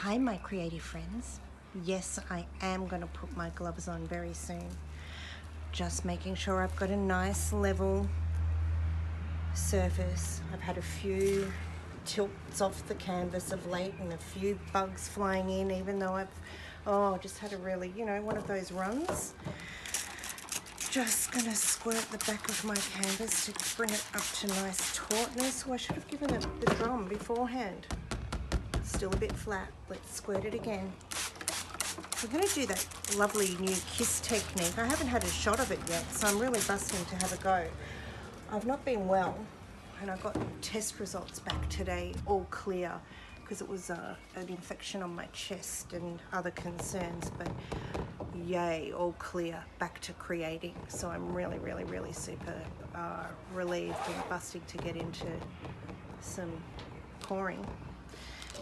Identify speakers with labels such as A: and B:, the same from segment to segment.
A: Hi my creative friends. Yes, I am going to put my gloves on very soon. Just making sure I've got a nice level surface. I've had a few tilts off the canvas of late and a few bugs flying in, even though I've just had a really, one of those runs. Just going to squirt the back of my canvas to bring it up to nice tautness. Oh, I should have given it the drum beforehand. Still a bit flat. Let's squirt it again. We're going to do that lovely new kiss technique. I haven't had a shot of it yet, so I'm really busting to have a go. I've not been well, and I got test results back today, all clear, because it was an infection on my chest and other concerns, but yay, all clear, back to creating. So I'm really, really, really super relieved and busting to get into some pouring.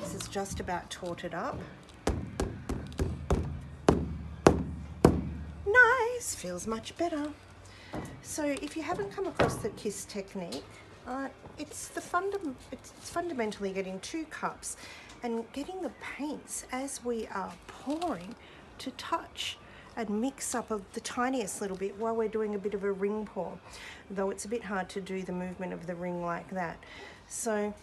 A: This is just about tauted up. Nice, feels much better. So if you haven't come across the kiss technique, it's fundamentally getting 2 cups and getting the paints as we are pouring to touch and mix up the tiniest little bit while we're doing a bit of a ring pour, though it's a bit hard to do the movement of the ring like that. So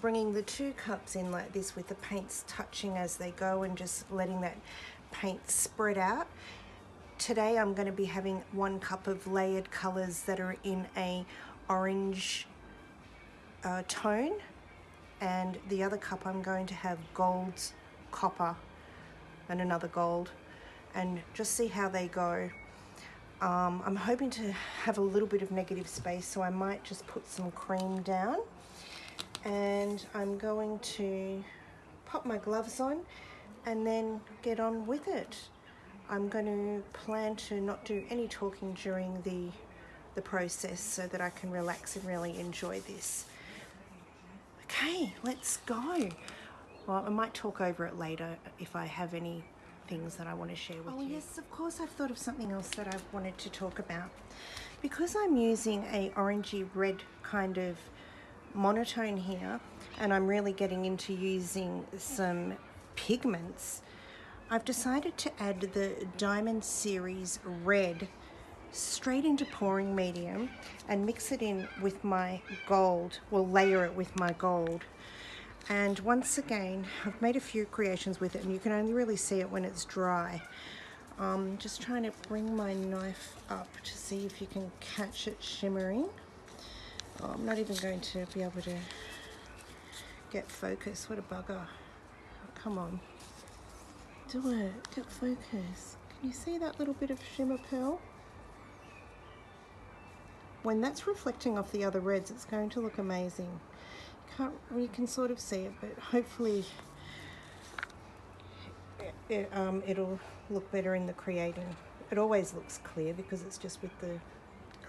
A: bringing the 2 cups in like this with the paints touching as they go and just letting that paint spread out. Today I'm going to be having 1 cup of layered colors that are in a orange tone, and the other cup I'm going to have golds, copper and another gold, and just see how they go. I'm hoping to have a little bit of negative space, so I might just put some cream down, and I'm going to pop my gloves on and then get on with it. I'm going to plan to not do any talking during the process so that I can relax and really enjoy this. Okay, let's go. Well, I might talk over it later if I have any things that I want to share with you. Oh yes, of course, I've thought of something else that I wanted to talk about. Because I'm using a orangey red kind of monotone here, and I'm really getting into using some pigments, I've decided to add the Diamond Series Red straight into pouring medium and mix it in with my gold, well, layer it with my gold. And once again, I've made a few creations with it, and you can only really see it when it's dry. Just trying to bring my knife up to see if you can catch it shimmering. Oh, I'm not even going to be able to get focus. What a bugger. Oh, come on. Do it. Get focus. Can you see that little bit of shimmer pearl? When that's reflecting off the other reds, it's going to look amazing. You can sort of see it, but hopefully it'll look better in the creating. It always looks clear because it's just with the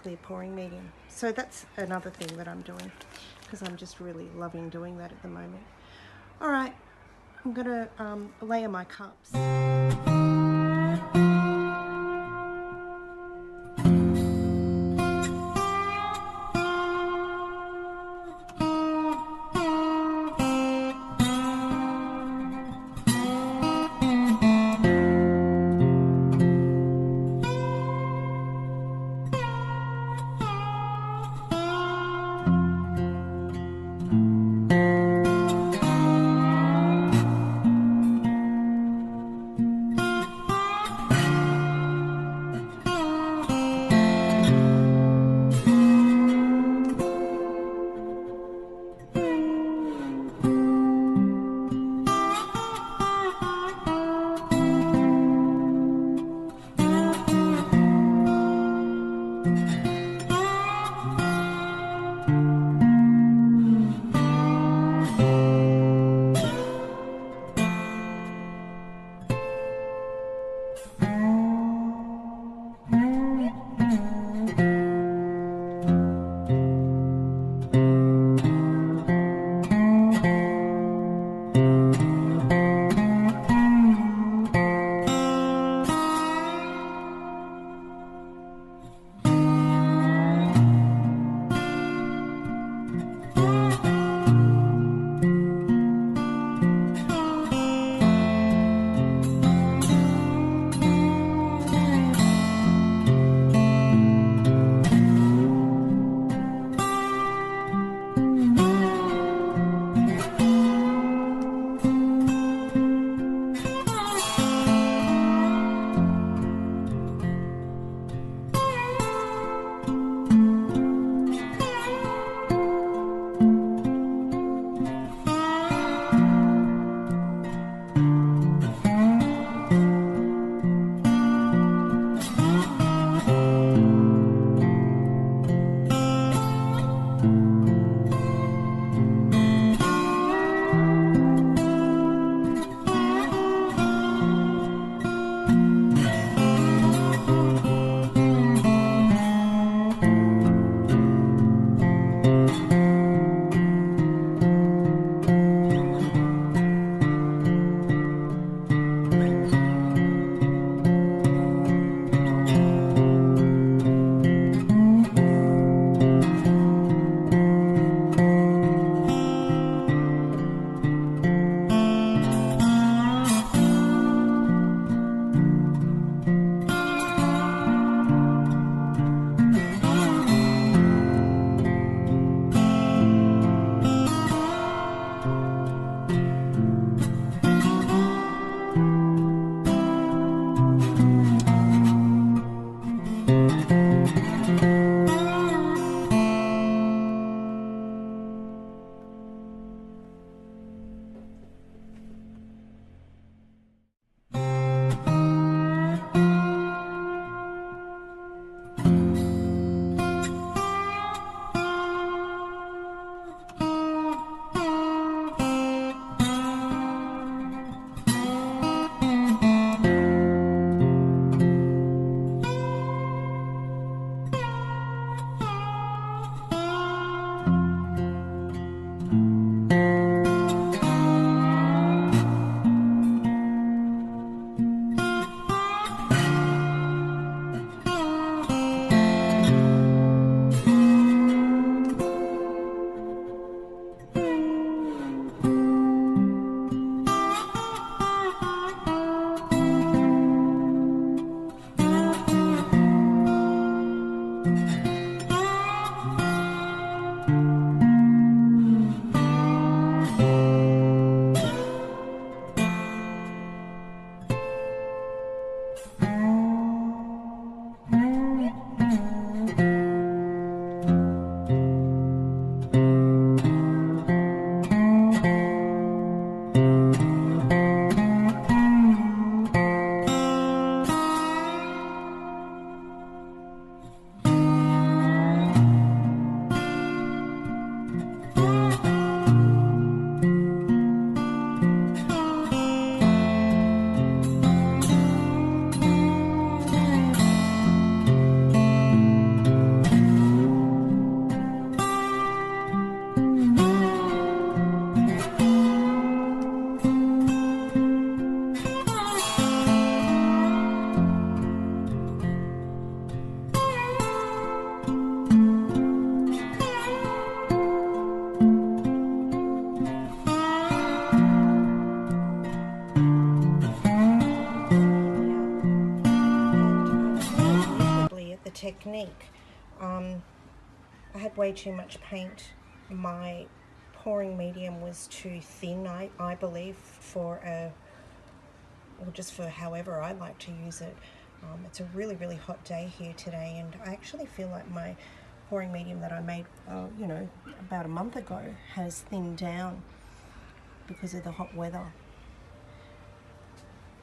A: clear pouring medium. So that's another thing that I'm doing, because I'm just really loving doing that at the moment. All right, I'm gonna layer my cups. I had way too much paint. My pouring medium was too thin, I believe, for or just for however I like to use it. It's a really, really hot day here today, and I actually feel like my pouring medium that I made, you know, about a month ago has thinned down because of the hot weather.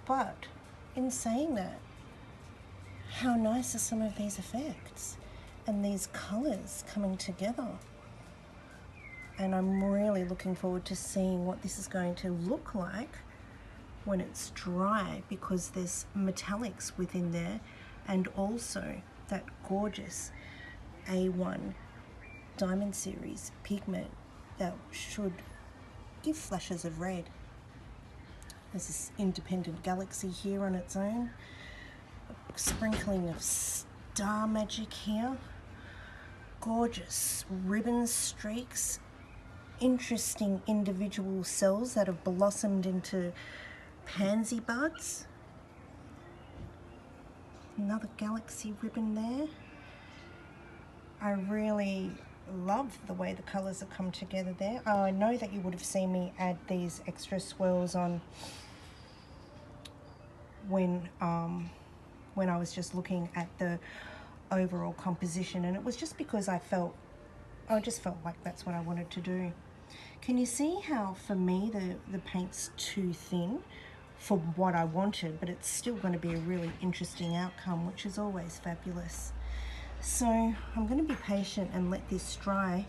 A: But in saying that, how nice are some of these effects and these colours coming together? And I'm really looking forward to seeing what this is going to look like when it's dry, because there's metallics within there, and also that gorgeous A1 Diamond Series pigment that should give flashes of red. There's this independent galaxy here on its own, a sprinkling of star magic here, gorgeous ribbon streaks, interesting individual cells that have blossomed into pansy buds. Another galaxy ribbon there. I really love the way the colours have come together there. I know that you would have seen me add these extra swirls on when I was just looking at the overall composition, and it was just because I just felt like that's what I wanted to do. Can you see how for me the paint's too thin for what I wanted, but it's still going to be a really interesting outcome, which is always fabulous. So I'm going to be patient and let this dry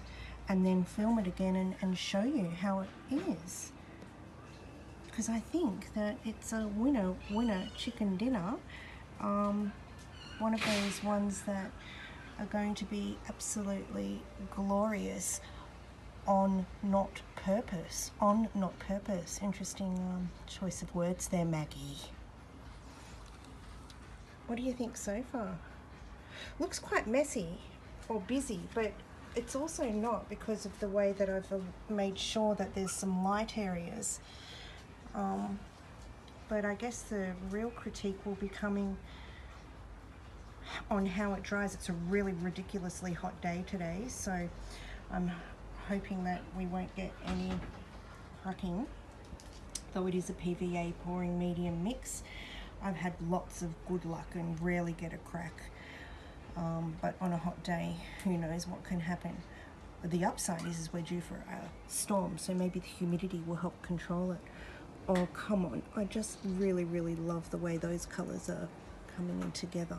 A: and then film it again and show you how it is, because I think that it's a winner chicken dinner. One of those ones that are going to be absolutely glorious on not purpose. On not purpose. Interesting choice of words there, Maggie. What do you think so far? Looks quite messy or busy, but it's also not, because of the way that I've made sure that there's some light areas. But I guess the real critique will be coming on how it dries. It's a really ridiculously hot day today, so I'm hoping that we won't get any cracking, though it is a PVA pouring medium mix. I've had lots of good luck and rarely get a crack, but on a hot day, who knows what can happen. The upside is we're due for a storm, so maybe the humidity will help control it. Oh, come on, I just really, really love the way those colours are coming in together.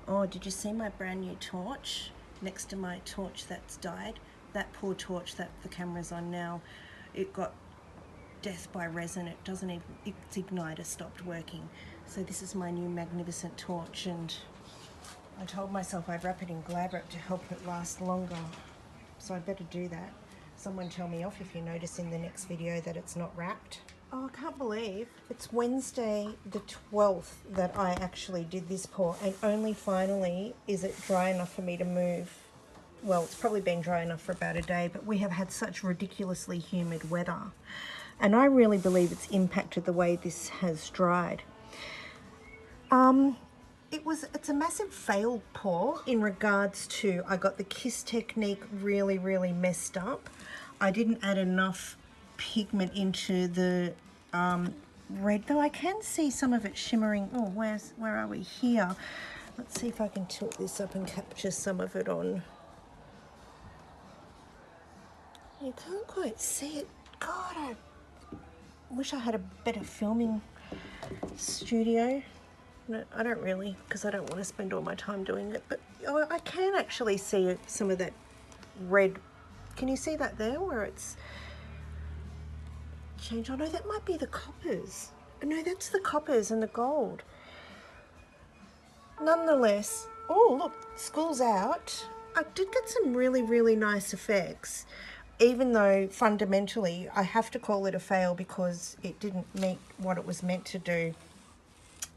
A: Oh, did you see my brand new torch next to my torch that's died? That poor torch that the camera's on now, it got death by resin. It doesn't even, its igniter stopped working. So this is my new magnificent torch, and I told myself I'd wrap it in Glad Wrap to help it last longer. So I better do that. Someone tell me off if you notice in the next video that it's not wrapped. Oh, I can't believe it's Wednesday the 12th that I actually did this pour, and only finally is it dry enough for me to move. Well, it's probably been dry enough for about a day, but we have had such ridiculously humid weather, and I really believe it's impacted the way this has dried. It's a massive failed pour in regards to, I got the kiss technique really, really messed up. I didn't add enough pigment into the red, though I can see some of it shimmering. Oh, where are we? Here. Let's see if I can tilt this up and capture some of it on. You can't quite see it. God, I wish I had a better filming studio. No, I don't really, because I don't want to spend all my time doing it, but oh, I can actually see some of that red. Can you see that there where it's changed? Oh no, that might be the coppers. No, that's the coppers and the gold. Nonetheless, oh look, school's out. I did get some really, really nice effects, even though fundamentally I have to call it a fail because it didn't meet what it was meant to do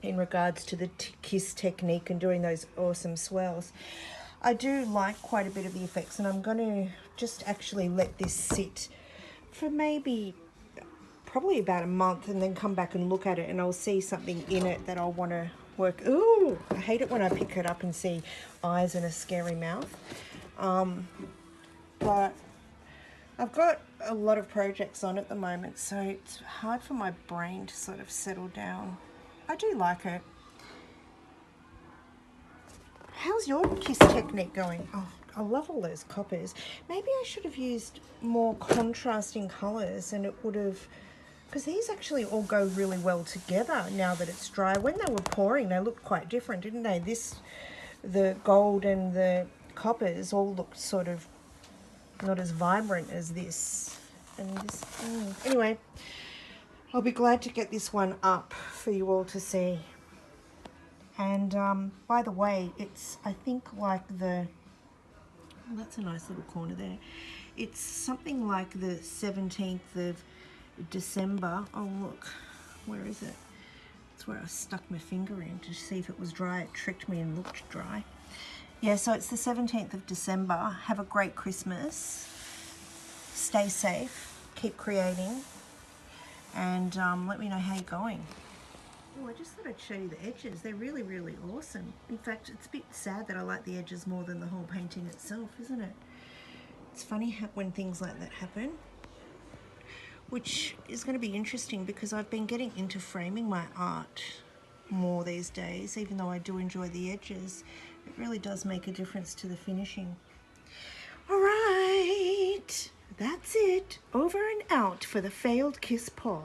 A: in regards to the kiss technique and doing those awesome swirls. I do like quite a bit of the effects, and I'm going to just actually let this sit for probably about a month, and then come back and look at it, and I'll see something in it that I'll want work. Ooh, I hate it when I pick it up and see eyes and a scary mouth. But I've got a lot of projects on at the moment, so it's hard for my brain to sort of settle down. I do like it. How's your kiss technique going? Oh, I love all those coppers. Maybe I should have used more contrasting colours, and it would have, because these actually all go really well together now that it's dry. When they were pouring, they looked quite different, didn't they? The gold and the coppers all looked sort of not as vibrant as this. And this, anyway, I'll be glad to get this one up for you all to see. And by the way, it's, I think, like the, oh, that's a nice little corner there. It's something like the 17th of December. Oh, look, where is it? That's where I stuck my finger in to see if it was dry. It tricked me and looked dry. Yeah, so it's the 17th of December. Have a great Christmas. Stay safe. Keep creating. And let me know how you're going. Oh, I just thought I'd show you the edges. They're really, really awesome. In fact, it's a bit sad that I like the edges more than the whole painting itself, isn't it? It's funny when things like that happen. Which is going to be interesting because I've been getting into framing my art more these days, even though I do enjoy the edges. It really does make a difference to the finishing. All right, that's it. Over and out for the failed kiss paw.